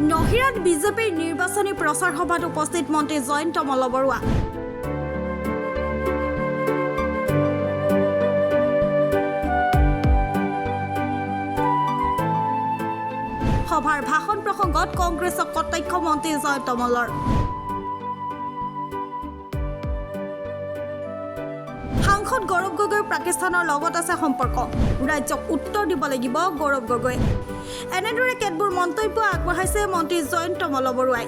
নহিৰাত বিজেপিৰ নিৰ্বাচনী প্ৰচাৰ সভাত উপস্থিত মন্ত্ৰী জয়ন্ত মল্লবৰুৱা। সভাৰ ভাষণ প্ৰসংগত কংগ্ৰেছক কটাক্ষ মন্ত্ৰী জয়ন্ত মল্লৰ। সাংসদ গৌৰৱ গগৈৰ পাকিস্তানৰ লগত আছে সম্পৰ্ক, ৰাজ্যক উত্তৰ দিব লাগিব গৌৰৱ গগৈ। এনেদৰে কেতবোৰ মন্তব্য আগবঢ়াইছে মন্ত্ৰী জয়ন্ত মল্লবৰুৱাই।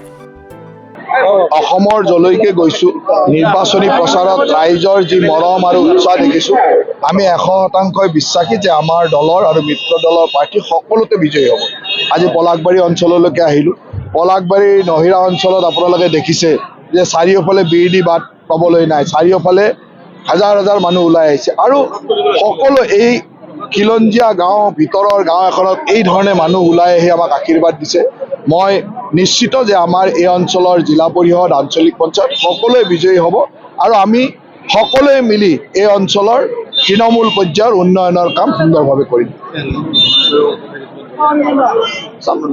অসমৰ জলৈকে গৈছো, নিৰ্বাচনী প্ৰচাৰত ৰাইজৰ যি মৰম আৰু উৎসাহ দেখিছো, আমি 100% বিশ্বাসী যে আমাৰ দলৰ আৰু মিত্ৰ দলৰ প্ৰাৰ্থী সকলোতে বিজয়ী হ'ব। আজি পলাশবাৰী অঞ্চললৈকে আহিলো। পলাশবাৰী নহিৰা অঞ্চলত আপোনালোকে দেখিছে যে চাৰিওফালে বিৰোধী বাট পাবলৈ নাই, চাৰিওফালে হাজাৰ হাজাৰ মানুহ ওলাই আহিছে আৰু সকলো এই খিলঞ্জীয়া গাঁও ভিতৰৰ গাঁও এখনত এই ধৰণে মানুহ ওলাই আহি আমাক আশীৰ্বাদ দিছে। মই নিশ্চিত যে আমাৰ এই অঞ্চলৰ জিলা পৰিষদ, আঞ্চলিক পঞ্চায়ত সকলোৱে বিজয়ী হ'ব আৰু আমি সকলোৱে মিলি এই অঞ্চলৰ তৃণমূল পৰ্যায়ৰ উন্নয়নৰ কাম সুন্দৰভাৱে কৰিম।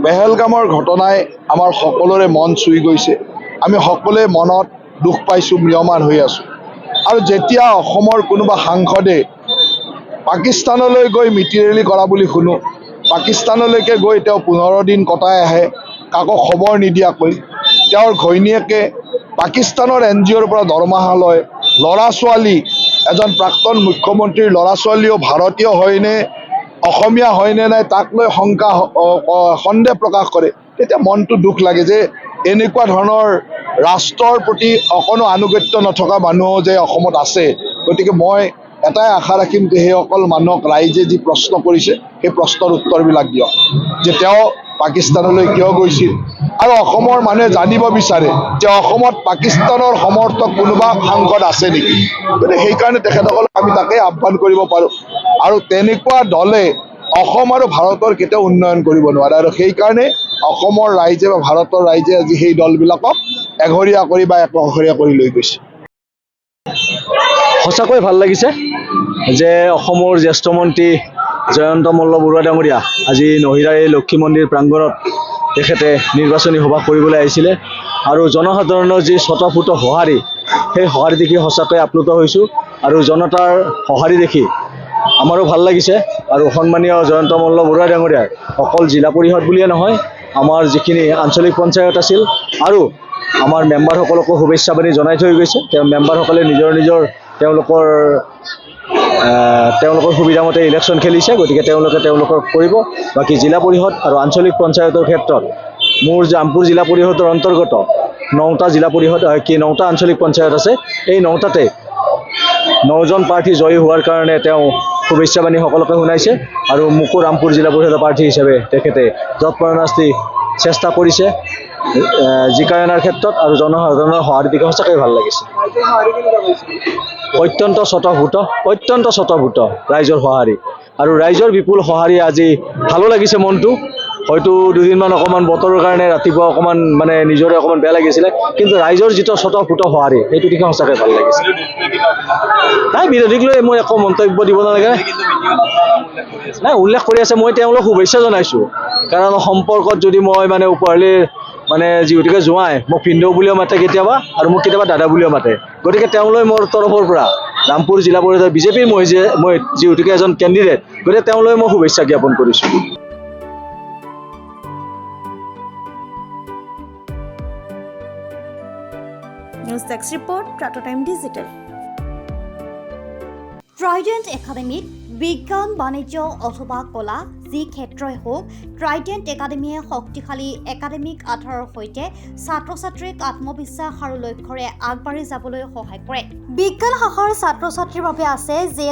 পেহেলগামৰ ঘটনাই আমাৰ সকলোৰে মন চুই গৈছে। আমি সকলোৱে মনত দুখ পাইছোঁ, ম্ৰিয়মান হৈ আছোঁ। আৰু যেতিয়া অসমৰ কোনোবা সাংসদে পাকিস্তানলৈ গৈ মিতি ৰেলী কৰা বুলি শুনো, পাকিস্তানলৈকে গৈ তেওঁ 15 দিন কটাই আহে, কাকো খবৰ নিদিয়াকৈ। তেওঁৰ ঘৈণীয়েকে পাকিস্তানৰ NGOৰ পৰা দৰমহা লয়। ল'ৰা ছোৱালী, এজন প্ৰাক্তন মুখ্যমন্ত্ৰীৰ ল'ৰা ছোৱালীও ভাৰতীয় হয়নে অসমীয়া হয়নে নাই তাক লৈ সন্দেহ প্ৰকাশ কৰে। তেতিয়া মনটো দুখ লাগে যে এনেকুৱা ধৰণৰ ৰাষ্ট্ৰৰ প্ৰতি অকণো আনুগত্য নথকা মানুহো যে অসমত আছে। গতিকে মই এটাই আশা ৰাখিম যে সেইসকল মানুহক ৰাইজে যি প্ৰশ্ন কৰিছে সেই প্ৰশ্নৰ উত্তৰবিলাক দিয়ক, যে তেওঁ পাকিস্তানলৈ কিয় গৈছিল। আৰু অসমৰ মানুহে জানিব বিচাৰে যে অসমত পাকিস্তানৰ সমৰ্থক কোনোবা সাংসদ আছে নেকি। গতিকে সেইকাৰণে তেখেতসকলক আমি তাকেই আহ্বান কৰিব পাৰোঁ। আৰু তেনেকুৱা দলে অসম আৰু ভাৰতৰ কেতিয়াও উন্নয়ন কৰিব নোৱাৰে। আৰু সেইকাৰণে অসমৰ ৰাইজে বা ভাৰতৰ ৰাইজে আজি সেই দলবিলাকক এঘৰীয়া কৰি বা একঘৰীয়া কৰি লৈ গৈছে। সঁচাকৈ ভাল লাগিছে যে অসমৰ জ্যেষ্ঠ মন্ত্ৰী জয়ন্ত মল্লবৰুৱা ডাঙৰীয়া আজি নহিৰাৰ এই লক্ষী মন্দিৰ প্ৰাংগণত তেখেতে নিৰ্বাচনী সভা কৰিবলৈ আহিছিলে। আৰু জনসাধাৰণৰ যি স্বতঃস্ফূৰ্ত সঁহাৰি, সেই সঁহাৰি দেখি সঁচাকৈ আপ্লুত হৈছোঁ। আৰু জনতাৰ সঁহাৰি দেখি আমাৰো ভাল লাগিছে। আৰু সন্মানীয় জয়ন্ত মল্লবৰুৱা ডাঙৰীয়াই অকল জিলা পৰিষদ বুলিয়ে নহয়, আমাৰ যিখিনি আঞ্চলিক পঞ্চায়ত আছিল আৰু আমাৰ মেম্বাৰসকলকো শুভেচ্ছা বাণী জনাই থৈ গৈছে। তেওঁ মেম্বাৰসকলে নিজৰ তেওঁলোকৰ সুবিধামতে ইলেকশ্যন খেলিছে, গতিকে তেওঁলোকক কৰিব। বাকী জিলা পৰিষদ আৰু আঞ্চলিক পঞ্চায়তৰ ক্ষেত্ৰত মোৰ ৰামপুৰ জিলা পৰিষদৰ অন্তৰ্গত 9টা জিলা পৰিষদ 9টা আঞ্চলিক পঞ্চায়ত আছে। এই 9টাতে 9জন প্ৰাৰ্থী জয়ী হোৱাৰ কাৰণে তেওঁ শুভেচ্ছা বাণী সকলোকে শুনাইছে। আৰু মোকো ৰামপুৰ জিলা পৰিষদৰ প্ৰাৰ্থী হিচাপে তেখেতে যৎপৰোনাস্তি চেষ্টা কৰিছে জিকাই অনাৰ ক্ষেত্ৰত। আৰু জনসাধাৰণৰ সঁহাৰি দেখি সঁচাকৈ ভাল লাগিছে। অত্যন্ত স্বতঃস্ফূৰ্ত ৰাইজৰ সঁহাৰি, আৰু ৰাইজৰ বিপুল সঁহাৰি আজি ভালো লাগিছে মনটো। হয়তো দুদিনমান অকণমান বতৰৰ কাৰণে ৰাতিপুৱা অকণমান নিজৰে অকণমান বেয়া লাগিছিলে, কিন্তু ৰাইজৰ যিটো স্বতঃস্ফূৰ্ত সঁহাৰি সেইটো দেখি সঁচাকৈ ভাল লাগিছে। নাই, বিৰোধীক লৈ মই একো মন্তব্য দিব নালাগে। নাই, উল্লেখ কৰি আছে, মই তেওঁলোকক শুভেচ্ছা জনাইছোঁ। কাৰণ সম্পৰ্কত যদি মই উপহাৰলৈ যিহেতুকে জোঁৱাই মোক পিন্ধো বুলিও মাতে কেতিয়াবা, আৰু মোক কেতিয়াবা দাদা বুলিও মাতে। গতিকে তেওঁলৈ মোৰ তৰফৰ পৰা ৰামপুৰ জিলা পৰিষদৰ বিজেপিৰ মই যিহেতুকে এজন কেণ্ডিডেট, গতিকে তেওঁলৈ মই শুভেচ্ছা জ্ঞাপন কৰিছোঁ। News desk report, Tata time digital. Trident একাডেমীত বিজ্ঞান, বাণিজ্য অথবা কলা যি ক্ষেত্ৰই হওক, ট্ৰাইডেণ্ট একাডেমীয়ে শক্তিশালী একাডেমিক আধাৰৰ সৈতে ছাত্ৰ ছাত্ৰীক আত্মবিশ্বাস আৰু লক্ষ্যৰে আগবাঢ়ি যাবলৈ সহায় কৰে। বিজ্ঞান শাখাৰ ছাত্ৰ ছাত্ৰীৰ বাবে আছে JEE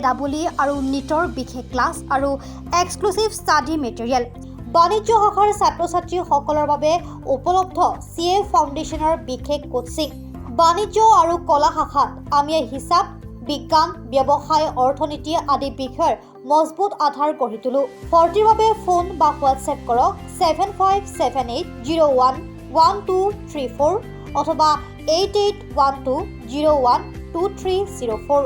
আৰু NEETৰ বিশেষ ক্লাছ আৰু এক্সক্লুচিভ ষ্টাডি মেটেৰিয়েল। বাণিজ্য শাখাৰ ছাত্ৰ ছাত্ৰীসকলৰ বাবে উপলব্ধ CA ফাউণ্ডেশ্যনৰ বিশেষ কোচিং। বাণিজ্য আৰু কলা শাখাত আমি হিচাপ, বিজ্ঞান, ব্যৱসায়, অৰ্থনীতি আদি বিষয়ৰ মজবুত আধাৰ গঢ়ি তোলো। ভৰ্তিৰ বাবে ফোন বা হোৱাটছএপ কৰক 7578011234 অথবা 8812012304।